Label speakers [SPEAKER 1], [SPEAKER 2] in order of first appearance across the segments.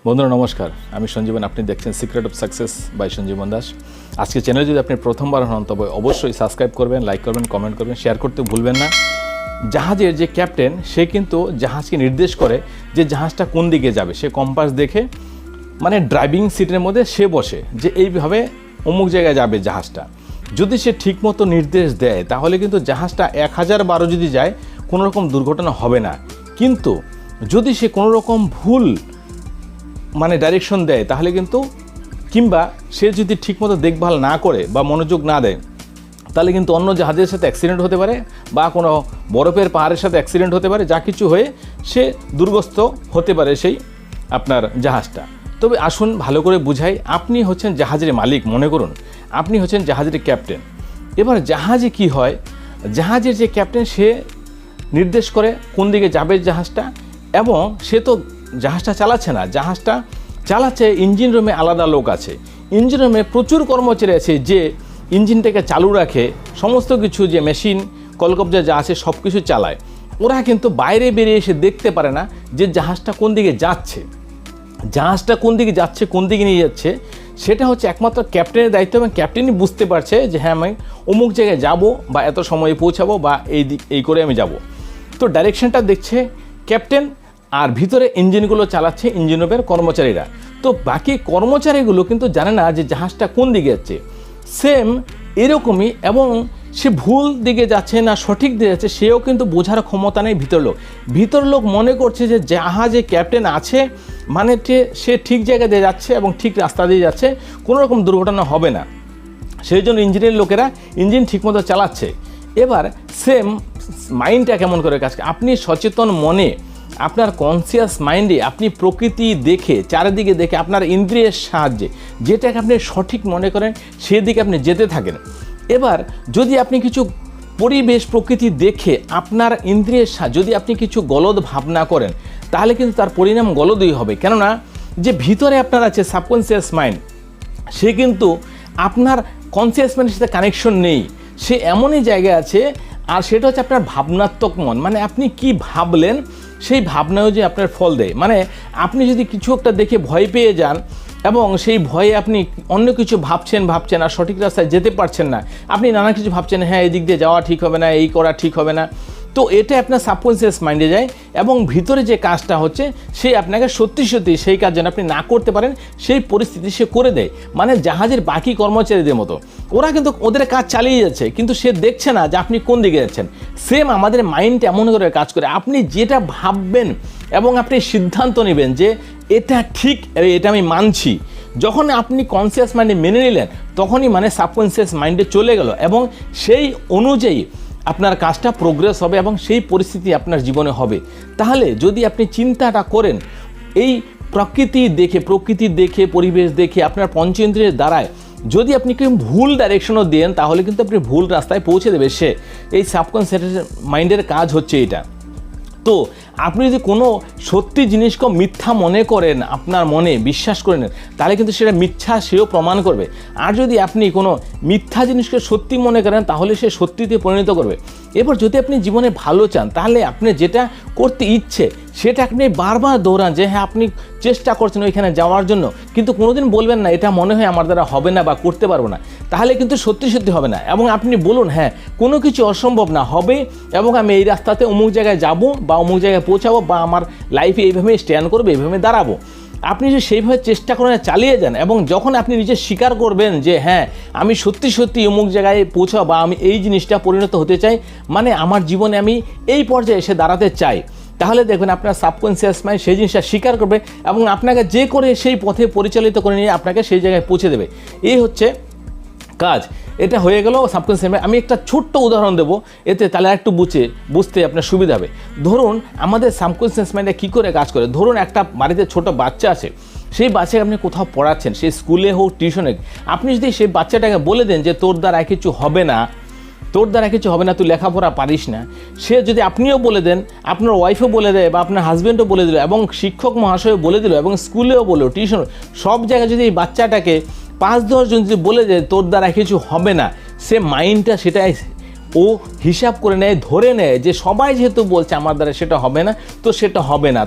[SPEAKER 1] বন্ধুরা নমস্কার, আমি সঞ্জীবন। আপনি দেখছেন secret of success by Sanjeeban Das. আজকে চ্যানেল যদি আপনি প্রথমবার হন তবে অবশ্যই সাবস্ক্রাইব করবেন, লাইক করবেন, কমেন্ট করবেন, শেয়ার করতে ভুলবেন না। জাহাজের যে ক্যাপ্টেন সে কিন্তু জাহাজকে নির্দেশ করে যে জাহাজটা কোন দিকে যাবে। সে কম্পাস দেখে মানে ড্রাইভিং সিটের মধ্যে সে বসে যে এইভাবে অমুক জায়গায় যাবে জাহাজটা। যদি সে ঠিকমতো নির্দেশ দেয় তাহলে কিন্তু জাহাজটা 1012 যদি যায় কোনো রকম দুর্ঘটনা হবে না। কিন্তু যদি সে কোনো রকম ভুল মানে ডাইরেকশন দেয় তাহলে কিন্তু, কিংবা সে যদি ঠিকমতো দেখভাল না করে বা মনোযোগ না দেয় তাহলে কিন্তু অন্য জাহাজের সাথে অ্যাক্সিডেন্ট হতে পারে বা কোনো বরফের পাহাড়ের সাথে অ্যাক্সিডেন্ট হতে পারে, যা কিছু হয়ে সে দুর্গস্ত হতে পারে সেই আপনার জাহাজটা। তবে আসুন ভালো করে বুঝাই, আপনি হচ্ছেন জাহাজের মালিক, মনে করুন আপনি হচ্ছেন জাহাজের ক্যাপ্টেন। এবার জাহাজে কি হয়, জাহাজের যে ক্যাপ্টেন সে নির্দেশ করে কোন দিকে যাবে জাহাজটা, এবং সে তো জাহাজটা চালাচ্ছে না, জাহাজটা চালাচ্ছে ইঞ্জিন রুমে আলাদা লোক আছে। ইঞ্জিন রুমে প্রচুর কর্মচারী আছে যে ইঞ্জিনটাকে চালু রাখে, সমস্ত কিছু যে মেশিন কলকবজা যা আছে সব কিছু চালায়। ওরা কিন্তু বাইরে বেরিয়ে এসে দেখতে পারে না যে জাহাজটা কোন দিকে যাচ্ছে। জাহাজটা কোন দিকে যাচ্ছে, কোন দিকে নিয়ে যাচ্ছে, সেটা হচ্ছে একমাত্র ক্যাপ্টেনের দায়িত্ব, এবং ক্যাপ্টেনই বুঝতে পারছে যে হ্যাঁ আমি অমুক জায়গায় যাব বা এত সময়ে পৌঁছাবো বা এই করে আমি যাব। তো ডাইরেকশনটা দেখছে ক্যাপ্টেন, আর ভিতরে ইঞ্জিনগুলো চালাচ্ছে ইঞ্জিন রুমের কর্মচারীরা। তো বাকি কর্মচারীগুলো কিন্তু জানে না যে জাহাজটা কোন দিকে যাচ্ছে। সেম এরকমই, এবং সে ভুল দিকে যাচ্ছে না সঠিক দিকে যাচ্ছে সেও কিন্তু বোঝার ক্ষমতা নেই ভিতর লোক মনে করছে যে জাহাজে ক্যাপ্টেন আছে মানে সে ঠিক জায়গা দিয়ে যাচ্ছে এবং ঠিক রাস্তা দিয়ে যাচ্ছে, কোনো রকম দুর্ঘটনা হবে না। সেই জন্য ইঞ্জিনের লোকেরা ইঞ্জিন ঠিকমতো চালাচ্ছে। এবার সেম মাইন্ডটা কেমন করে কাজ করে, আপনি সচেতন মনে আপনার কনসিয়াস মাইন্ডে আপনি প্রকৃতি দেখে, চারিদিকে দেখে, আপনার ইন্দ্রিয়ের সাহায্যে যেটাকে আপনি সঠিক মনে করেন সেদিকে আপনি যেতে থাকেন। এবার যদি আপনি কিছু পরিবেশ প্রকৃতি দেখে আপনার ইন্দ্রিয়ের যদি আপনি কিছু গলদ ভাবনা করেন তাহলে কিন্তু তার পরিণাম গলদই হবে। কেননা যে ভিতরে আপনার আছে সাবকনসিয়াস মাইন্ড, সে কিন্তু আপনার কনসিয়াস মাইন্ডের সাথে কানেকশন নেই, সে এমনই জায়গায় আছে। আর সেটা হচ্ছে আপনার ভাবনাত্মক মন, মানে আপনি কি ভাবলেন সেই ভাবনাও যে আপনার ফল দেয়। মানে আপনি যদি কিছু একটা দেখে ভয় পেয়ে যান এবং সেই ভয়ে আপনি অন্য কিছু ভাবছেন আর সঠিক রাস্তায় যেতে পারছেন না, আপনি নানা কিছু ভাবছেন, হ্যাঁ এদিক দিয়ে যাওয়া ঠিক হবে না, এই করা ঠিক হবে না, তো এটা আপনার সাবকনসিয়াস মাইন্ডে যায় এবং ভিতরে যে কাজটা হচ্ছে সে আপনাকে সত্যি সেই কাজ যেন আপনি না করতে পারেন সেই পরিস্থিতি সে করে দেয়। মানে জাহাজের বাকি কর্মচারীদের মতো ওরা কিন্তু ওদের কাজ চালিয়ে যাচ্ছে, কিন্তু সে দেখছে না যে আপনি কোন দিকে যাচ্ছেন। সেম আমাদের মাইন্ড এমন করে কাজ করে, আপনি যেটা ভাববেন এবং আপনি সিদ্ধান্ত নেবেন যে এটা ঠিক, এটা আমি মানছি, যখন আপনি কনসিয়াস মাইন্ডে মেনে নিলেন তখনই মানে সাবকনসিয়াস মাইন্ডে চলে গেল এবং সেই অনুযায়ী আপনার কাজটা প্রোগ্রেস হবে এবং সেই পরিস্থিতি আপনার জীবনে হবে। তাহলে যদি আপনি চিন্তাটা করেন এই প্রকৃতি দেখে পরিবেশ দেখে আপনার পঞ্চেন্দ্রিয়ের দ্বারায় যদি আপনি কেউ ভুল ডাইরেকশনও দেন তাহলে কিন্তু আপনি ভুল রাস্তায় পৌঁছে দেবে সে। এই সাবকনসিয়াস মাইন্ডের কাজ হচ্ছে এটা। তো আপনি যদি কোনো সত্যি জিনিসকে মিথ্যা মনে করেন, আপনার মনে বিশ্বাস করে নেন, তাহলে কিন্তু সেটা মিথ্যা সেও প্রমাণ করবে। আর যদি আপনি কোনো মিথ্যা জিনিসকে সত্যি মনে করেন তাহলে সে সত্যিতে পরিণত করবে। এবার যদি আপনি জীবনে ভালো চান তাহলে আপনি যেটা করতে ইচ্ছে সেটা আপনি বারবার দৌড়ান, যে হ্যাঁ আপনি চেষ্টা করছেন ওইখানে যাওয়ার জন্য, কিন্তু কোনোদিন বলবেন না এটা মনে হয় আমার দ্বারা হবে না বা করতে পারবো না, তাহলে কিন্তু সত্যি হবে না। এবং আপনি বলুন হ্যাঁ কোনো কিছু অসম্ভব না, হবে, এবং আমি এই রাস্তাতে অমুক জায়গায় যাব বা অমুক জায়গায় পৌঁছাবো বা আমার লাইফে এইভাবে স্ট্যান্ড করবে, এইভাবে দাঁড়াবো। আপনি যদি সেইভাবে চেষ্টা করে চালিয়ে যান এবং যখন আপনি নিজে স্বীকার করবেন যে হ্যাঁ আমি সত্যি অমুক জায়গায় পৌঁছাবো বা আমি এই জিনিসটা পরিণত হতে চাই, মানে আমার জীবনে আমি এই পর্যায়ে এসে দাঁড়াতে চাই, তাহলে দেখবেন আপনার সাবকনসিয়াস মাইন্ড সেই জিনিসটা স্বীকার করবে এবং আপনাকে যে করে সেই পথে পরিচালিত করে নিয়ে আপনাকে সেই জায়গায় পৌঁছে দেবে। এই হচ্ছে কাজ। এটা হয়ে গেল সাবকনসিয়াস মাইন্ড। আমি একটা ছোট্ট উদাহরণ দেবো এতে, তাহলে একটু বুঝতে আপনার সুবিধা হবে। ধরুন আমাদের সাবকনসিয়াস মাইন্ডে কী করে কাজ করে, ধরুন একটা বাড়িতে ছোট বাচ্চা আছে, সেই বাচ্চাকে আপনি কোথাও পড়াচ্ছেন, সে স্কুলে হোক টিউশনে, আপনি যদি সেই বাচ্চাটাকে বলে দেন যে তোর দ্বারা কিছু হবে না, তুই লেখাপড়া পারিস না, সে যদি আপনিও বলে দেন, আপনার ওয়াইফও বলে দেয় বা আপনার হাজব্যান্ডও বলে দিল এবং শিক্ষক মহাশয়ও বলে দিল এবং স্কুলেও বললো, টিউশন, সব জায়গায় যদি এই বাচ্চাটাকে 5-10 জন যদি বলে দেয় তোর দ্বারা কিছু হবে না, সে মাইন্ডটা সেটাই ও হিসাব করে নেয়, ধরে নেয় যে সবাই যেহেতু বলছে আমার দ্বারা সেটা হবে না, তো সেটা হবে না।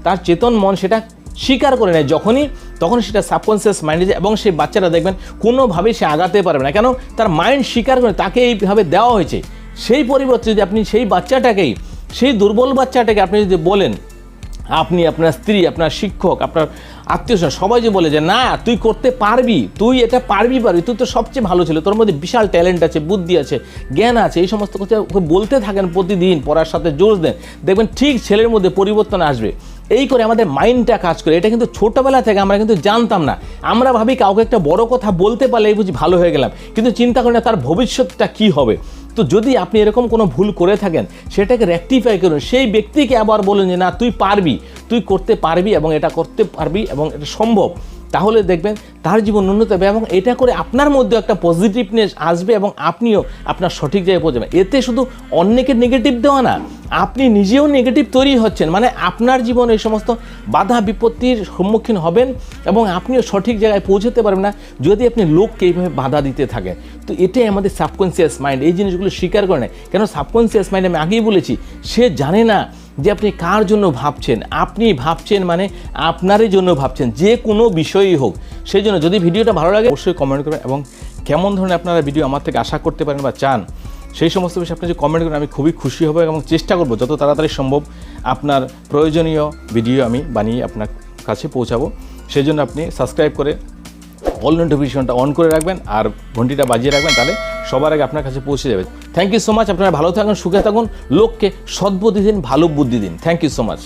[SPEAKER 1] তার চেতন মন সেটা স্বীকার করে নেয় যখনই, তখন সেটা সাবকনসিয়াস মাইন্ডে যায় এবং সেই বাচ্চাটা দেখবেন কোনোভাবেই সে আগাতে পারবে না, কেন তার মাইন্ড স্বীকার করে তাকে এইভাবে দেওয়া হয়েছে। সেই পরিবর্তে যদি আপনি সেই বাচ্চাটাকেই, সেই দুর্বল বাচ্চাটাকে আপনি যদি বলেন, আপনি, আপনার স্ত্রী, আপনার শিক্ষক, আপনার আত্মীয়স্বজন সবাই যে বলে যে না তুই করতে পারবি, তুই এটা পারবি, তুই তো সবচেয়ে ভালো ছিল, তোর মধ্যে বিশাল ট্যালেন্ট আছে, বুদ্ধি আছে, জ্ঞান আছে, এই সমস্ত কথা ওকে বলতে থাকেন প্রতিদিন, পড়ার সাথে জোর দেন, দেখবেন ঠিক ছেলের মধ্যে পরিবর্তন আসবে। এই করে আমাদের মাইন্ডটা কাজ করে। এটা কিন্তু ছোটোবেলা থেকে আমরা কিন্তু জানতাম না। আমরা ভাবি কাউকে একটা বড় কথা বলতে পারলে এই বুঝি ভালো হয়ে গেলাম, কিন্তু চিন্তা করি না তার ভবিষ্যৎটা কী হবে। তো যদি আপনি এরকম কোনো ভুল করে থাকেন সেটাকে রেকটিফাই করুন, সেই ব্যক্তিকে আবার বলুন যে না তুই পারবি, তুই করতে পারবি এবং এটা করতে পারবি এবং এটা সম্ভব, তাহলে দেখবেন তার জীবন উন্নত হবে এবং এটা করে আপনার মধ্যে একটা পজিটিভনেস আসবে এবং আপনিও আপনার সঠিক জায়গায় পৌঁছাবেন। এতে শুধু অন্যকে নেগেটিভ দেওয়া না, আপনি নিজেও নেগেটিভ তৈরি হচ্ছেন, মানে আপনার জীবনে এই সমস্ত বাধা বিপত্তির সম্মুখীন হবেন এবং আপনিও সঠিক জায়গায় পৌঁছতে পারবেন না যদি আপনি লোককে এইভাবে বাধা দিতে থাকেন। তো এটাই আমাদের সাবকনসিয়াস মাইন্ড এই জিনিসগুলো স্বীকার করে নেয়। কেন সাবকনসিয়াস মাইন্ড আমি আগেই বলেছি, সে জানে না যে আপনি কার জন্য ভাবছেন। আপনি ভাবছেন মানে আপনারই জন্য ভাবছেন, যে কোনো বিষয়ই হোক। সেই জন্য যদি ভিডিওটা ভালো লাগে অবশ্যই কমেন্ট করবেন এবং কেমন ধরনের আপনারা ভিডিও আমার থেকে আশা করতে পারেন বা চান সেই সমস্ত বিষয়ে আপনি যদি কমেন্ট করেন আমি খুবই খুশি হব এবং চেষ্টা করব যত তাড়াতাড়ি সম্ভব আপনার প্রয়োজনীয় ভিডিও আমি বানিয়ে আপনার কাছে পৌঁছাবো। সেই জন্য আপনি সাবস্ক্রাইব করে অল নোটিফিকেশনটা অন করে রাখবেন আর ঘন্টিটা বাজিয়ে রাখবেন, তাহলে সবার আগে আপনার কাছে পৌঁছে যাবে। Thank you so much. আপনারা ভালো থাকুন, সুখে থাকুন, লোককে সদ্বুদ্ধি দিন, ভালো বুদ্ধি দিন। Thank you so much.